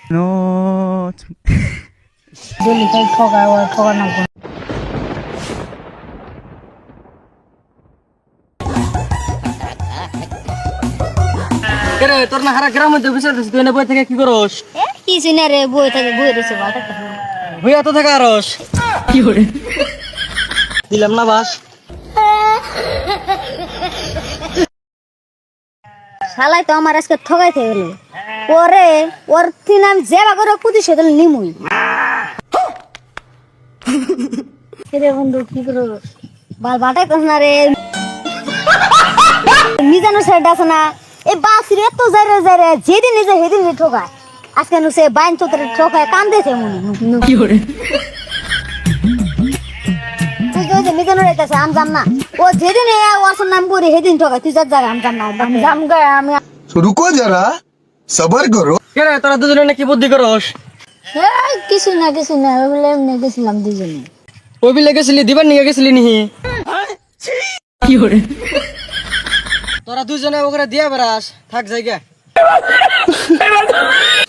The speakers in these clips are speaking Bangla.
Not. Dili kay ঠকা না কেরে তোর না হারা গ্রামে তো বিচার তুই না বই থেকে কি করস? কিছু না রে বই রয়েছে বাটা ভুইয়া তো থাকা আরস কি করে দিলাম না বাস শালাই তো আমার আজকে ঠকাইতে গেল ওর তিন আমি যেবা করে কুদি সে দিল নিমুই রে বন্ধু কি করো বাল বাটাই কস না রে মিজানো সাইড আছে না এই বাসির এত যারে যেদিন নিজে সেদিন ঠকায় আজকে সে বাইন চোতরে ঠকায় কান্দেছে মনে কি করে মিজানো রেখেছে আমি জান না ও যেদিন ওয়াসের নাম করি সেদিন ঠকায় তুই যার জায়গা আমি জান না জাম গায়ে আমি रुको जरा सबर करो কেরে তোরা দুজনে নাকি বুদ্ধি করস কিছু না বলে এমনি গেছিলাম দুজনে ওই বিলে গেছিলি দিবার নিয়ে গেছিলি নিহি কি করে তোরা দুজনে ওগরে দিয়া বেরাস থাক জায়গা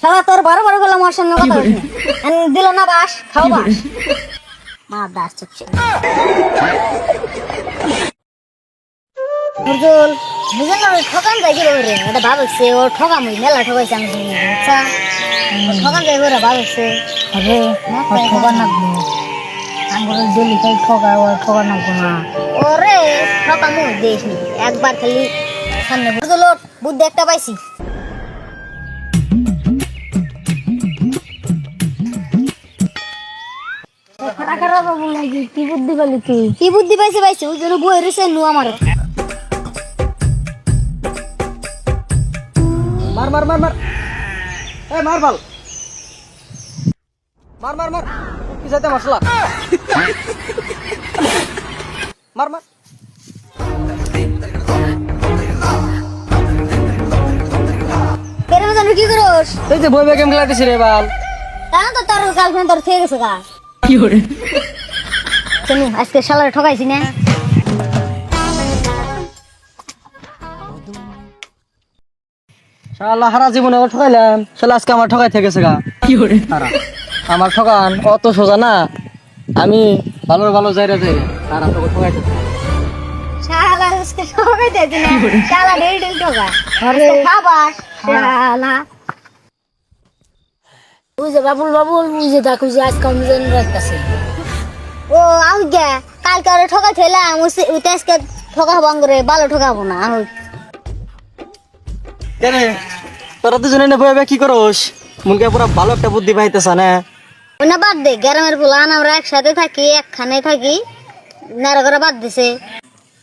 শালা তোর বারো গেল আমার সঙ্গে কথা দিল না বাস খাও বাস মা দাস চুপছে বুঝল বুঝল না ঠকান যাই কি রে এটা ভাবছে ও ঠকামই মেলা ঠকাইছে আমি আচ্ছা ঠকান যাই করে ভাবছে আরে ঠকান না আঙ্গুর জলি খাই ঠকা না না ওরে ঠকামু দেখিনি একবার খালি সামনে বুঝল বুদ্ধি একটা পাইছি কি বুদ্ধি পাইলি তুই কি বুদ্ধি পাইছি ওই জন্য বই রয়েছে নু আমার মার মার মার মার এই মার বাল মার মার মার কি যাতে মশলা মার মার কেন জানো কি করস এই যে বই গেম খেলাতেছি রে বাল তা তো তোর গার্লফ্রেন্ড তোর থেকে গেছে গা কি করে শুনু আজকে শালারে ঠকাইছি না শালা হারা জীবনে ওর ঠকাইলাম শালা আজকে আমার ঠকাই থেকে গেছে গা কি করে আমার ঠকান অত সোজা না আমি ভালো যাই রে আর তোকে ঠকাইতে শালা আজকে ঠকাইতে দিন শালা ডেল ঠকা আরে খাবাস শালা বুঝে বাবুল বুঝে দেখো যে আজকে আমি জানি রাখতেছে ও আউ গে কালকে আরে ঠকা থইলাম ওই আজকে ঠকাবো আঙ্গুরে ভালো ঠকাবো না কেন তোরা দুজনে না বই কি করস মুনকে পুরো ভালো একটা বুদ্ধি পাইতেছ না ওনা বাদ দে গ্রামের ফুলান আমরা একসাথে থাকি একখানে থাকি নারা করে বাদ দিছে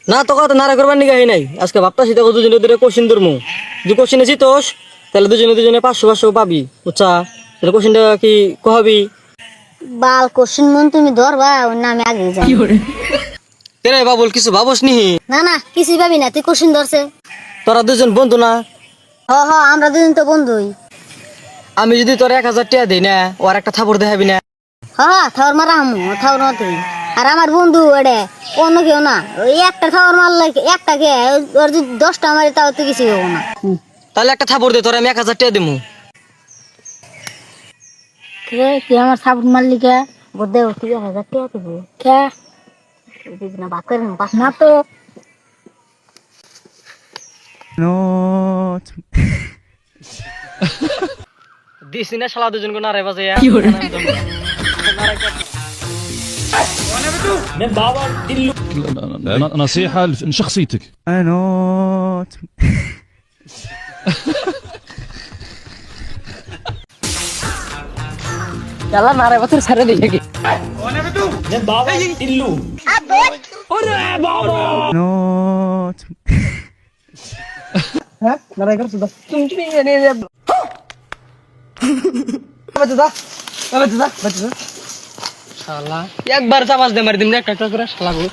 না তো কথা নারা করবার নিগা নাই আজকে ভাবতাছি তো দুজনে দুটো কোশ্চিন ধরমু যদি কোশ্চিনে জিতোস তাহলে দুজনে 500 পাবি বুঝছা তাহলে কোশ্চিনটা কি কহবি বাল কোশ্চিন মন তুমি ধরবা ওর নামে আগে যাই কেন বাবুল কিছু ভাবস নি না কিছুই ভাবি না তুই কোশ্চিন ধরছে তোরা দুজন বন্ধু না হ আমরা দুজন তো বন্ধুই আমি যদি তোর 1000 টাকা দেই না ওর একটা থাপড় দেখাবি না থাওর মারা হামু থাওর না তুই আর আমার বন্ধু এডে অন্য কেউ না ওই একটা থাওর মারলে একটা কে ওর যদি 10টা মারি তাও তো কিছু হবো না তাহলে একটা থাপড় দে তোর আমি 1000 টাকা দিমু কে কি আমার থাপড় মারলি কে বদে তুই 1000 টাকা দিবি কে দিবি না বাকর না তো Not. দিছি না শালা দুজন কো নারে বাজে কি করে نصيحة لشخصيتك Not. শালা নারে বাজে সারে দেখে কি Not. হ্যাঁ নারে করছ দা তুমি এনে বাজে দা শালা একবার চাবাস দে মার দিম না একটা করে শালা গো